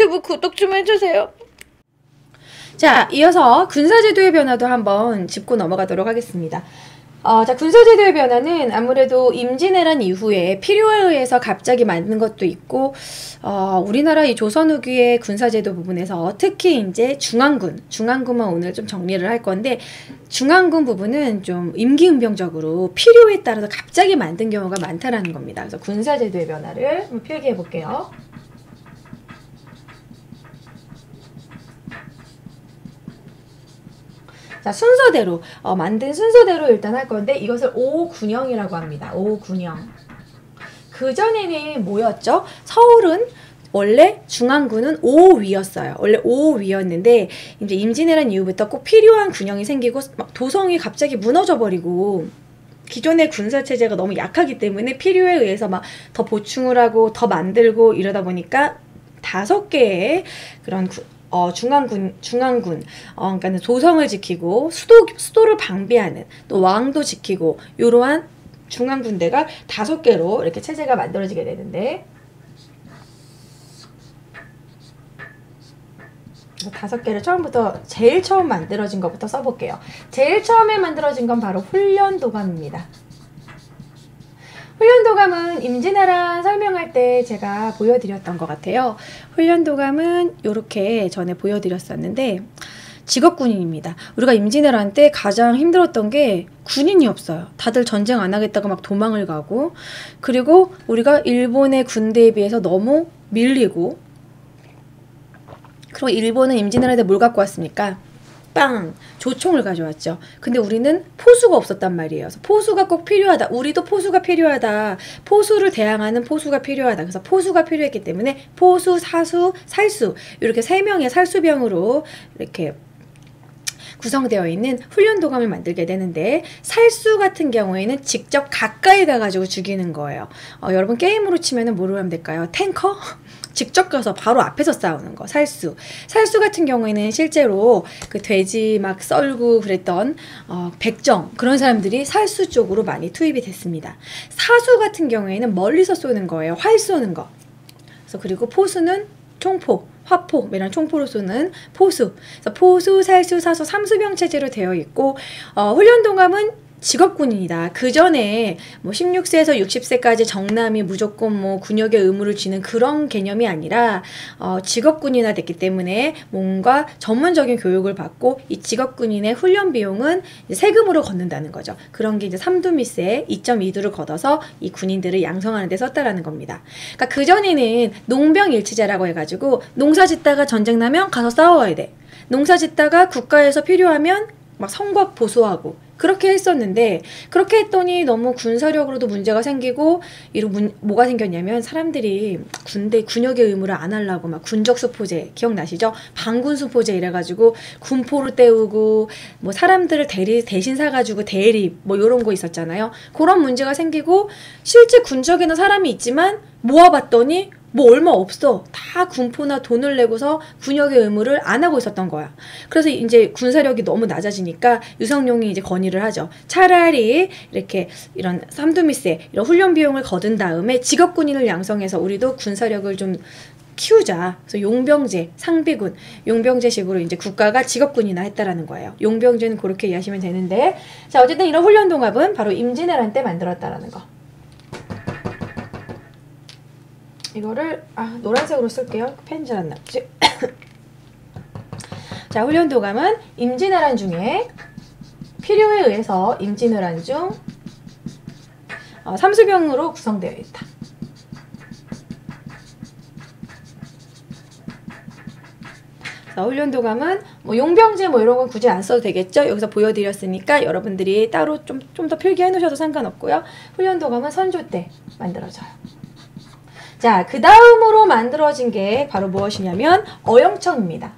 유튜브 구독 좀 해주세요. 자, 이어서 군사제도의 변화도 한번 짚고 넘어가도록 하겠습니다. 자, 군사제도의 변화는 아무래도 임진왜란 이후에 필요에 의해서 갑자기 만든 것도 있고, 우리나라 이 조선 후기의 군사제도 부분에서 특히 이제 중앙군만 오늘 좀 정리를 할 건데, 중앙군 부분은 좀 임기응변적으로 필요에 따라서 갑자기 만든 경우가 많다라는 겁니다. 그래서 군사제도의 변화를 한번 필기해 볼게요. 자, 순서대로 만든 순서대로 일단 할 건데 이것을 5군형이라고 합니다. 5군형. 그전에는 뭐였죠? 서울은 원래 중앙군은 5위였어요. 원래 5위였는데 이제 임진왜란 이후부터 꼭 필요한 군형이 생기고 막 도성이 갑자기 무너져 버리고 기존의 군사체제가 너무 약하기 때문에 필요에 의해서 막 더 보충을 하고 더 만들고 이러다 보니까 5개의 그런 중앙군, 그러니까 도성을 지키고 수도를 방비하는 또 왕도 지키고 이러한 중앙군대가 5개로 이렇게 체제가 만들어지게 되는데 5개를 처음부터 제일 처음 만들어진 것부터 써볼게요. 제일 처음에 만들어진 건 바로 훈련도감입니다. 훈련도감은 임진왜란 설명할 때 제가 보여드렸던 것 같아요. 훈련도감은 이렇게 전에 보여드렸었는데 직업군인입니다. 우리가 임진왜란 때 가장 힘들었던 게 군인이 없어요. 다들 전쟁 안 하겠다고 막 도망을 가고, 그리고 우리가 일본의 군대에 비해서 너무 밀리고, 그리고 일본은 임진왜란 때 뭘 갖고 왔습니까? 조총을 가져왔죠. 근데 우리는 포수가 없었단 말이에요. 그래서 포수가 꼭 필요하다. 우리도 포수가 필요하다. 포수를 대항하는 포수가 필요하다. 그래서 포수가 필요했기 때문에 포수, 사수, 살수 이렇게 3명의 살수병으로 이렇게 구성되어 있는 훈련도감을 만들게 되는데, 살수 같은 경우에는 직접 가까이 가가지고 죽이는 거예요. 여러분 게임으로 치면은 뭐로 하면 될까요? 탱커? 직접 가서 바로 앞에서 싸우는 거. 살수 같은 경우에는 실제로 그 돼지 막 썰고 그랬던 백정 그런 사람들이 살수 쪽으로 많이 투입이 됐습니다. 사수 같은 경우에는 멀리서 쏘는 거예요. 활 쏘는 거. 그래서 그리고 포수는 총포, 화포 이런 총포로 쏘는 포수. 그래서 포수, 살수, 사수 3수병 체제로 되어 있고, 훈련도감은 직업군인이다. 그 전에 뭐 16세에서 60세까지 정남이 무조건 뭐 군역의 의무를 지는 그런 개념이 아니라 직업군인화 됐기 때문에 뭔가 전문적인 교육을 받고 이 직업군인의 훈련 비용은 세금으로 걷는다는 거죠. 그런 게 이제 삼두미세 2.2두를 걷어서 이 군인들을 양성하는 데 썼다라는 겁니다. 그러니까 그 전에는 농병일치제라고 해가지고 농사 짓다가 전쟁 나면 가서 싸워야 돼. 농사 짓다가 국가에서 필요하면 막 성곽 보수하고 그렇게 했었는데, 그렇게 했더니 너무 군사력으로도 문제가 생기고 뭐가 생겼냐면 사람들이 군역의 의무를 안 하려고 막 군적수포제 기억나시죠? 반군수포제 이래가지고 군포를 때우고 뭐 사람들을 대신 사가지고 대립 뭐 이런 거 있었잖아요. 그런 문제가 생기고 실제 군적에는 사람이 있지만 모아봤더니 뭐 얼마 없어. 다 군포나 돈을 내고서 군역의 의무를 안 하고 있었던 거야. 그래서 이제 군사력이 너무 낮아지니까 유성룡이 이제 건의를 하죠. 차라리 이렇게 이런 삼두미세 이런 훈련 비용을 거둔 다음에 직업군인을 양성해서 우리도 군사력을 좀 키우자. 그래서 용병제, 상비군, 용병제식으로 이제 국가가 직업군이나 했다라는 거예요. 용병제는 그렇게 이해하시면 되는데, 자, 어쨌든 이런 훈련동합은 바로 임진왜란 때 만들었다라는 거. 이거를 노란색으로 쓸게요. 펜 잘 안 나오지? 자, 훈련도감은 임진왜란 중에 필요에 의해서 임진왜란 중 삼수병으로 구성되어 있다. 자, 훈련도감은 뭐 용병제 뭐 이런 건 굳이 안 써도 되겠죠? 여기서 보여드렸으니까 여러분들이 따로 좀 더 필기해 놓으셔도 상관없고요. 훈련도감은 선조 때 만들어져요. 자, 그 다음으로 만들어진 게 바로 무엇이냐면 어영청입니다.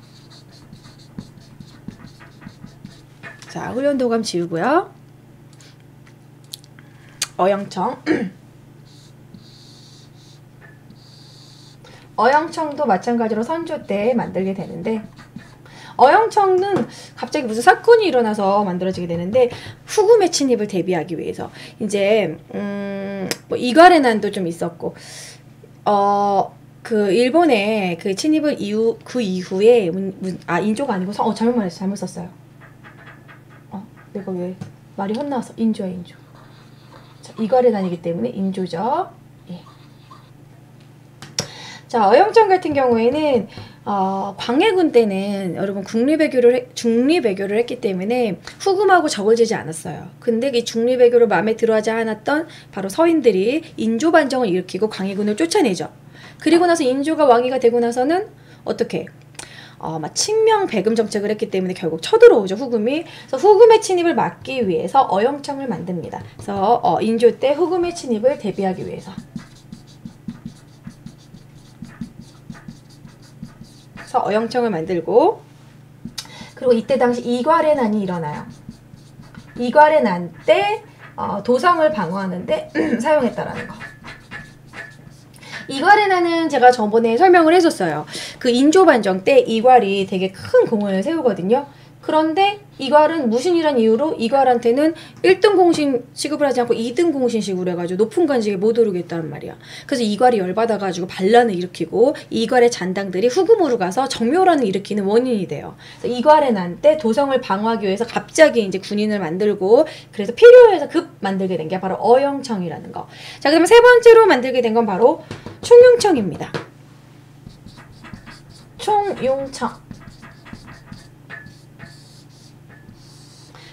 자, 훈련도감 지우고요. 어영청. 어영청도 마찬가지로 선조 때 만들게 되는데, 어영청은 갑자기 무슨 사건이 일어나서 만들어지게 되는데, 후금의 침입을 대비하기 위해서 이제 뭐 이괄의 난도 좀 있었고, 그 일본에 그 침입을 그 이후에 인조가 아니고 잘못 말했어. 잘못 썼어요. 내가 왜 말이 혼나서 인조야 인조. 자, 이괄에 다니기 때문에 인조죠. 예. 자, 어영천 같은 경우에는 광해군 때는 여러분 중립외교를 했기 때문에 후금하고 적을지지 않았어요. 근데 이 중립외교를 마음에 들어하지 않았던 바로 서인들이 인조 반정을 일으키고 광해군을 쫓아내죠. 그리고 나서 인조가 왕위가 되고 나서는 어떻게? 막 친명 배금 정책을 했기 때문에 결국 쳐들어오죠, 후금이. 그래서 후금의 침입을 막기 위해서 어영청을 만듭니다. 그래서 인조 때 후금의 침입을 대비하기 위해서. 그래서 어영청을 만들고, 그리고 이때 당시 이괄의 난이 일어나요. 이괄의 난 때 도성을 방어하는데 사용했다라는 거. 이괄의 난은 제가 저번에 설명을 했었어요. 그 인조반정 때 이괄이 되게 큰 공을 세우거든요. 그런데 이괄은 무신이란 이유로 이괄한테는 1등 공신 취급을 하지 않고 2등 공신식으로 해가지고 높은 관직에 못 오르겠다는 말이야. 그래서 이괄이 열받아가지고 반란을 일으키고 이괄의 잔당들이 후금으로 가서 정묘란을 일으키는 원인이 돼요. 그래서 이괄의 난 때 도성을 방어하기 위해서 갑자기 이제 군인을 만들고 그래서 필요해서 급 만들게 된 게 바로 어영청이라는 거. 자, 그러면 세 번째로 만들게 된 건 바로 총용청입니다. 총용청.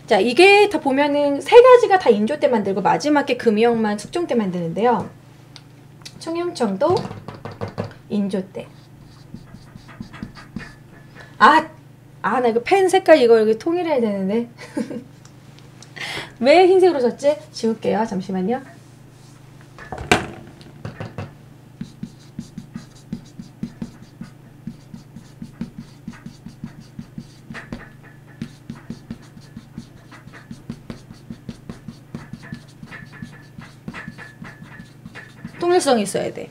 자, 이게 다 보면은 세 가지가 다 인조 때 만들고 마지막에 금이영만 숙종 때 만드는데요. 총용청도 인조 때. 나 이거 펜 색깔 이거 여기 통일해야 되는데. 왜 흰색으로 썼지? 지울게요. 잠시만요. 통일성이 있어야 돼.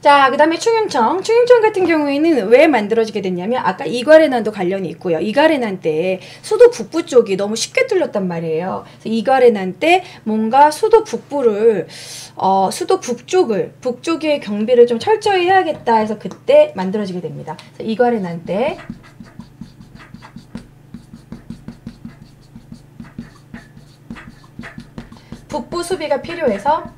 자, 그 다음에 충용청. 충용청 같은 경우에는 왜 만들어지게 됐냐면 아까 이괄의 난도 관련이 있고요. 이괄의 난 때 수도 북부 쪽이 너무 쉽게 뚫렸단 말이에요. 그래서 이괄의 난 때 뭔가 수도 북부를 수도 북쪽의 경비를 좀 철저히 해야겠다 해서 그때 만들어지게 됩니다. 그래서 이괄의 난 때 북부 수비가 필요해서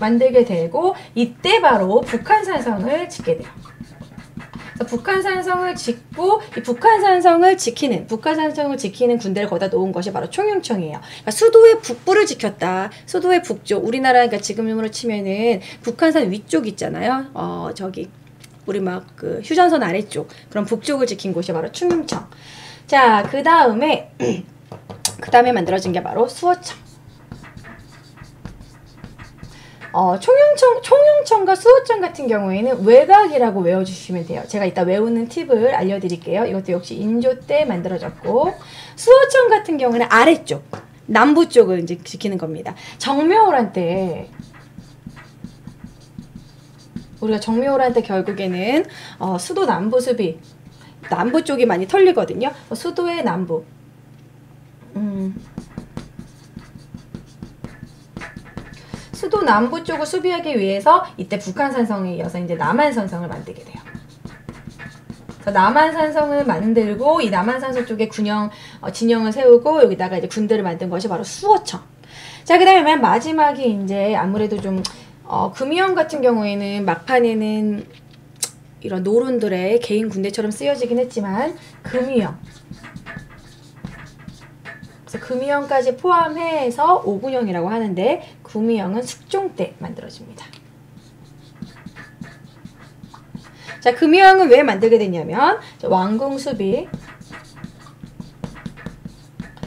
만들게 되고 이때 바로 북한산성을 짓게 돼요. 그래서 북한산성을 짓고 이 북한산성을 지키는 군대를 거기다 놓은 것이 바로 총용청이에요. 그러니까 수도의 북부를 지켰다. 수도의 북쪽. 우리나라 그러니까 지금으로 치면은 북한산 위쪽 있잖아요. 저기 우리 막 그 휴전선 아래쪽 그런 북쪽을 지킨 곳이 바로 충용청. 자, 그 다음에 만들어진 게 바로 수호청. 총용청과 수호청 같은 경우에는 외곽이라고 외워주시면 돼요. 제가 이따 외우는 팁을 알려드릴게요. 이것도 역시 인조 때 만들어졌고, 수호청 같은 경우는 아래쪽, 남부 쪽을 이제 지키는 겁니다. 정묘호란 때, 우리가 정묘호란 때 결국에는 수도 남부 수비, 남부 쪽이 많이 털리거든요. 수도의 남부. 수도 남부 쪽을 수비하기 위해서 이때 북한산성에 이어서 이제 남한산성을 만들게 돼요. 그래서 남한산성을 만들고 이 남한산성 쪽에 진영을 세우고 여기다가 이제 군대를 만든 것이 바로 수호청. 자, 그 다음에 맨 마지막에 이제 아무래도 좀 금이영 같은 경우에는 막판에는 이런 노론들의 개인 군대처럼 쓰여지긴 했지만 금이영. 그래서 금이영까지 포함해서 오군영이라고 하는데 금이영은 숙종 때 만들어집니다. 자, 금이영은 왜 만들게 됐냐면 왕궁 수비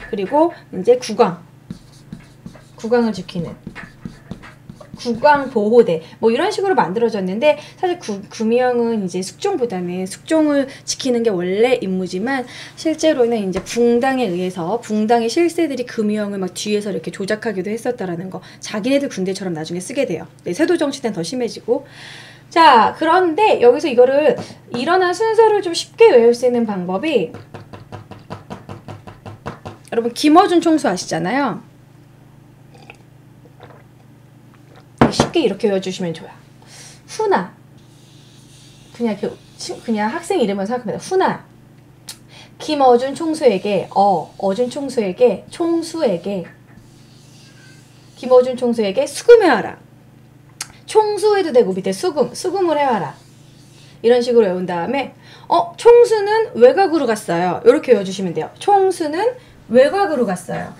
그리고 이제 국왕을 지키는 국왕보호대 뭐 이런 식으로 만들어졌는데 사실 금이영은 이제 숙종보다는 숙종을 지키는 게 원래 임무지만 실제로는 이제 붕당에 의해서 붕당의 실세들이 금이영을 막 뒤에서 이렇게 조작하기도 했었다라는 거 자기네들 군대처럼 나중에 쓰게 돼요. 네, 세도정치 때는 더 심해지고. 자, 그런데 여기서 이거를 일어난 순서를 좀 쉽게 외울 수 있는 방법이 여러분 김어준 총수 아시잖아요. 쉽게 이렇게 외워주시면 좋아요. 훈아, 그냥 학생 이름을 생각합니다. 훈아. 김어준 총수에게 어준 총수에게 김어준 총수에게 수금해와라. 총수해도 되고 밑에 수금을 해와라. 이런 식으로 외운 다음에 총수는 외곽으로 갔어요. 이렇게 외워주시면 돼요. 총수는 외곽으로 갔어요.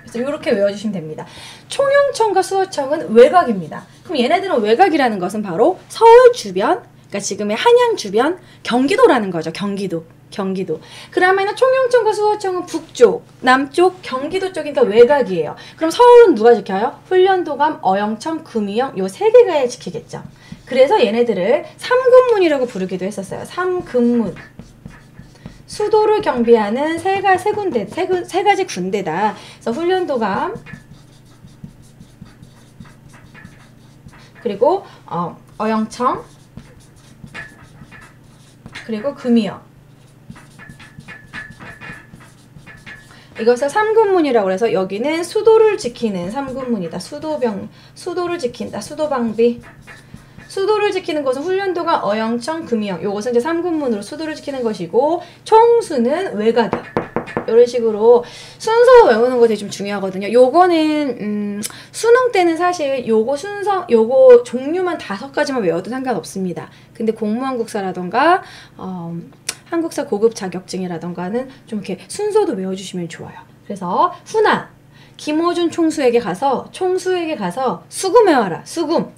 그래서 이렇게 외워주시면 됩니다. 총영청과 수어청은 외곽입니다. 그럼 얘네들은 외곽이라는 것은 바로 서울 주변, 그러니까 지금의 한양 주변, 경기도라는 거죠. 경기도. 그러면 총영청과 수어청은 북쪽, 남쪽, 경기도 쪽이니까 외곽이에요. 그럼 서울은 누가 지켜요? 훈련도감, 어영청, 금이영 요 세 개가 지키겠죠. 그래서 얘네들을 삼금문이라고 부르기도 했었어요. 삼금문. 수도를 경비하는 세 가지 군대다. 그래서 훈련도감, 그리고 어영청, 그리고 금이영. 이것을 삼군문이라고 해서 여기는 수도를 지키는 삼군문이다. 수도를 지킨다. 수도방비. 수도를 지키는 것은 훈련도가 어영청, 금이영. 요것은 이제 삼군문으로 수도를 지키는 것이고, 총수는 외곽이야. 이런 식으로 순서 외우는 거 되게 좀 중요하거든요. 요거는 수능 때는 사실 요거 종류만 5가지만 외워도 상관없습니다. 근데 공무원 국사라던가 한국사 고급 자격증이라던가는 좀 이렇게 순서도 외워주시면 좋아요. 그래서 훈아, 김어준 총수에게 가서 수금해와라. 수금.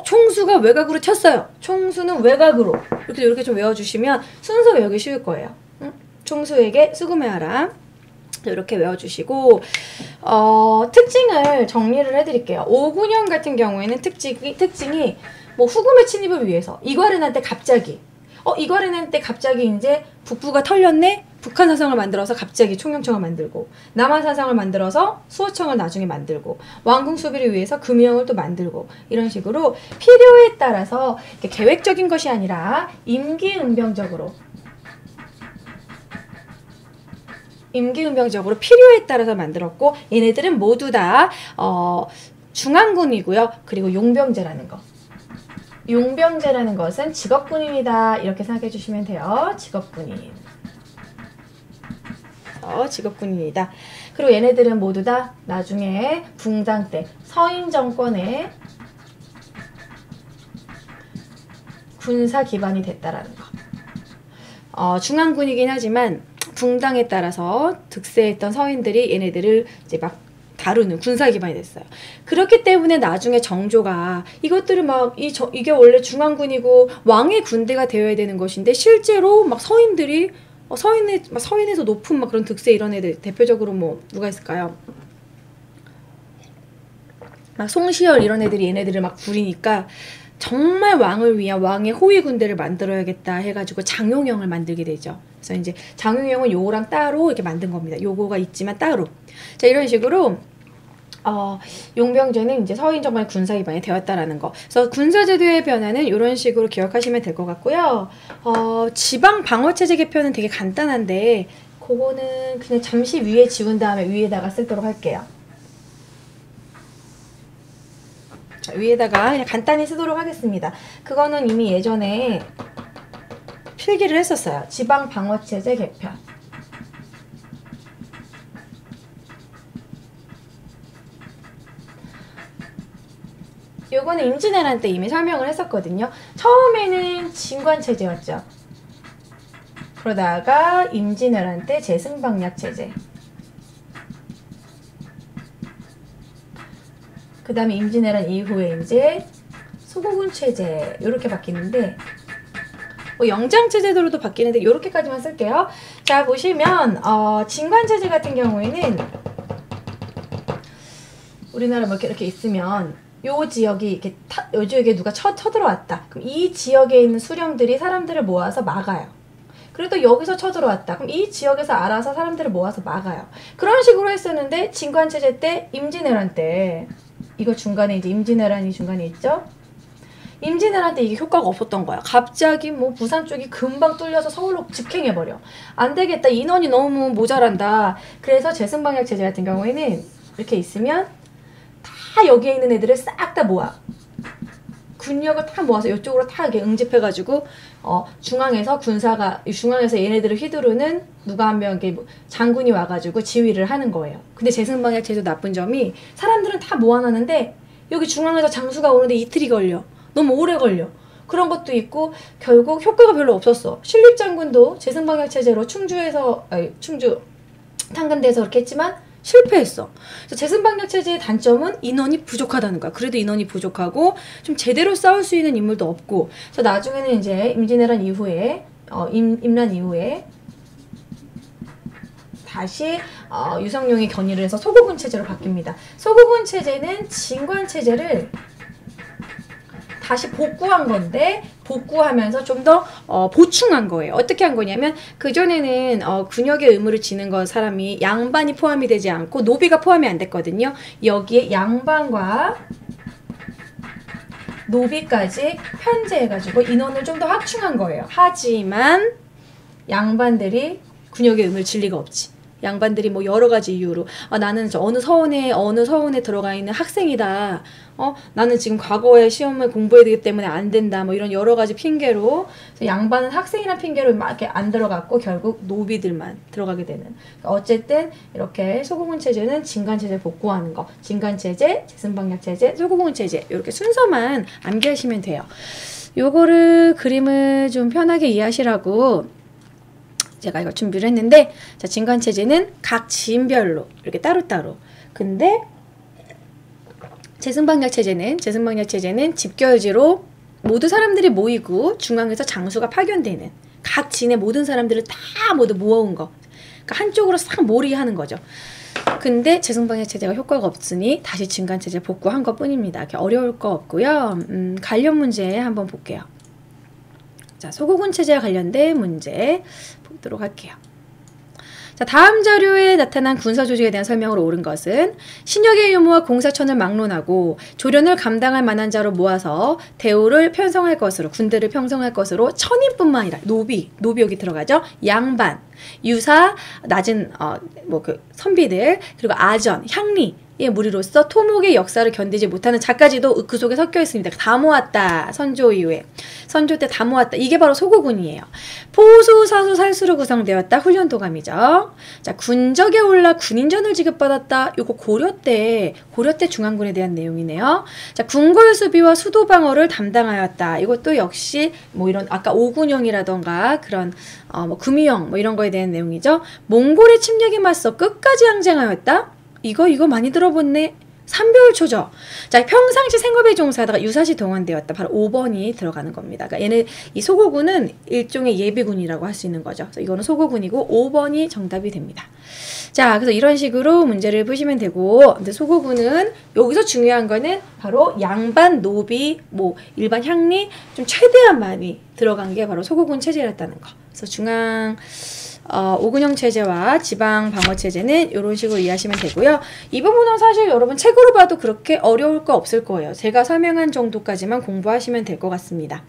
총수가 외곽으로 튀었어요. 총수는 외곽으로. 이렇게 좀 외워주시면 순서 외우기 쉬울 거예요. 총수에게 수금해와라. 이렇게 외워주시고 특징을 정리를 해드릴게요. 5군형 같은 경우에는 특징이 뭐 후금의 침입을 위해서 이괄해낼 때 갑자기 이괄해낼 때 갑자기 이제 북부가 털렸네? 북한 사상을 만들어서 갑자기 총영청을 만들고 남한 사상을 만들어서 수호청을 나중에 만들고 왕궁 수비를 위해서 금이영을 또 만들고 이런 식으로 필요에 따라서 계획적인 것이 아니라 임기응변적으로 필요에 따라서 만들었고 얘네들은 모두 다 중앙군이고요. 그리고 용병제라는 거. 용병제라는 것은 직업군인이다. 이렇게 생각해 주시면 돼요. 직업군인이다. 그리고 얘네들은 모두 다 나중에 붕당 때 서인 정권의 군사 기반이 됐다라는 거. 중앙군이긴 하지만 붕당에 따라서 득세했던 서인들이 얘네들을 이제 막 다루는 군사 기반이 됐어요. 그렇기 때문에 나중에 정조가 이것들을 이게 원래 중앙군이고 왕의 군대가 되어야 되는 것인데 실제로 막 서인들이 서인에서 높은 막 그런 득세 이런 애들 대표적으로 뭐 누가 있을까요? 막 송시열 이런 애들이 얘네들을 막 부리니까 정말 왕을 위한 왕의 호위 군대를 만들어야겠다 해가지고 장용영을 만들게 되죠. 그래서 이제 장용영은 요거랑 따로 이렇게 만든 겁니다. 요거가 있지만 따로. 자, 이런 식으로 용병제는 이제 서인 정권의 군사 기반이 되었다라는 거. 그래서 군사제도의 변화는 이런 식으로 기억하시면 될 것 같고요. 지방 방어체제 개편은 되게 간단한데 그거는 그냥 잠시 위에 지운 다음에 위에다가 쓰도록 할게요. 자, 위에다가 그냥 간단히 쓰도록 하겠습니다. 그거는 이미 예전에 필기를 했었어요. 지방 방어체제 개편. 요거는 임진왜란 때 이미 설명을 했었거든요. 처음에는 진관체제였죠. 그러다가 임진왜란 때 재승방약체제. 그 다음에 임진왜란 이후에 이제 소고군체제 이렇게 바뀌는데 영장체제도로도 바뀌는데 이렇게까지만 쓸게요. 자, 보시면 진관체제 같은 경우에는 우리나라 뭐 이렇게 있으면 요 지역이 이렇게 요 지역에 누가 쳐들어왔다. 그럼 이 지역에 있는 수령들이 사람들을 모아서 막아요. 그래도 여기서 쳐들어왔다. 그럼 이 지역에서 알아서 사람들을 모아서 막아요. 그런 식으로 했었는데 진관체제 때 임진왜란 때 이거 중간에 이제 임진왜란이 중간에 있죠. 임진왜란 때 이게 효과가 없었던 거야. 갑자기 뭐 부산 쪽이 금방 뚫려서 서울로 직행해버려. 안 되겠다. 인원이 너무 모자란다. 그래서 재승방약체제 같은 경우에는 이렇게 있으면 다 여기에 있는 애들을 싹 다 모아. 군력을 다 모아서 이쪽으로 다 이렇게 응집해가지고 중앙에서 얘네들을 휘두르는 누가 한 명 이렇게 장군이 와가지고 지휘를 하는 거예요. 근데 제승방약 제도 나쁜 점이 사람들은 다 모아놨는데 여기 중앙에서 장수가 오는데 이틀이 걸려. 너무 오래 걸려. 그런 것도 있고 결국 효과가 별로 없었어. 신립장군도 제승방약 체제로 충주 탄근대에서 그렇게 했지만 실패했어. 그래서 제승방약 체제의 단점은 인원이 부족하다는 거야. 그래도 인원이 부족하고 좀 제대로 싸울 수 있는 인물도 없고. 그래서 나중에는 이제 임진왜란 이후에 임란 이후에 다시 유성룡이 견의를 해서 소고군 체제로 바뀝니다. 소고군 체제는 진관 체제를 다시 복구한 건데 복구하면서 좀 더 보충한 거예요. 어떻게 한 거냐면 그전에는 군역의 의무를 지는 건 사람이 양반이 포함이 되지 않고 노비가 포함이 안 됐거든요. 여기에 양반과 노비까지 편제해가지고 인원을 좀 더 확충한 거예요. 하지만 양반들이 군역의 의무를 질 리가 없지. 양반들이 뭐 여러 가지 이유로 나는 어느 서원에 들어가 있는 학생이다. 나는 지금 과거에 시험을 공부해야 되기 때문에 안 된다. 뭐 이런 여러 가지 핑계로 양반은 학생이란 핑계로 막 이렇게 안 들어갔고 결국 노비들만 들어가게 되는. 어쨌든 이렇게 소고군 체제는 진관 체제 복구하는 거, 진관 체제, 제승방약 체제, 소고군 체제 이렇게 순서만 암기하시면 돼요. 요거를 그림을 좀 편하게 이해하시라고 제가 이거 준비를 했는데, 자, 진관체제는 각 지인별로 이렇게 따로따로. 근데 제승방약 체제는 집결지로 모두 사람들이 모이고 중앙에서 장수가 파견되는, 각 지인의 모든 사람들을 다 모두 모아온 거. 그러니까 한쪽으로 싹 몰이하는 거죠. 근데 제승방약 체제가 효과가 없으니 다시 진관체제 복구한 것 뿐입니다. 이렇게 어려울 거 없고요. 관련 문제 한번 볼게요. 자, 소고군 체제와 관련된 문제 보도록 할게요. 자, 다음 자료에 나타난 군사 조직에 대한 설명으로 옳은 것은 신역의 유무와 공사천을 막론하고 조련을 감당할 만한 자로 모아서 대우를 편성할 것으로, 군대를 편성할 것으로 천인뿐만 아니라 노비 여기 들어가죠. 양반, 유사, 낮은 선비들, 그리고 아전, 향리 의 무리로서 토목의 역사를 견디지 못하는 자까지도 그 속에 섞여 있습니다. 다 모았다. 선조 이후에. 선조 때 다 모았다. 이게 바로 소고군이에요. 포수, 사수, 살수로 구성되었다. 훈련도감이죠. 자, 군적에 올라 군인전을 지급받았다. 요거 고려 때 중앙군에 대한 내용이네요. 자, 궁궐 수비와 수도 방어를 담당하였다. 이것도 역시 뭐 이런 아까 오군영이라던가 그런 금유형 뭐 이런 거에 대한 내용이죠. 몽골의 침략에 맞서 끝까지 항쟁하였다. 이거 많이 들어봤네. 삼별초죠. 자, 평상시 생업에 종사하다가 유사시 동원되었다. 바로 5번이 들어가는 겁니다. 그러니까 얘는 이 소고군은 일종의 예비군이라고 할 수 있는 거죠. 그래서 이거는 소고군이고 5번이 정답이 됩니다. 자, 그래서 이런 식으로 문제를 푸시면 되고, 근데 소고군은 여기서 중요한 거는 바로 양반, 노비, 뭐 일반 향리 좀 최대한 많이 들어간 게 바로 소고군 체제였다는 거. 그래서 중앙 오군영 체제와 지방 방어 체제는 이런 식으로 이해하시면 되고요. 이 부분은 사실 여러분 책으로 봐도 그렇게 어려울 거 없을 거예요. 제가 설명한 정도까지만 공부하시면 될 것 같습니다.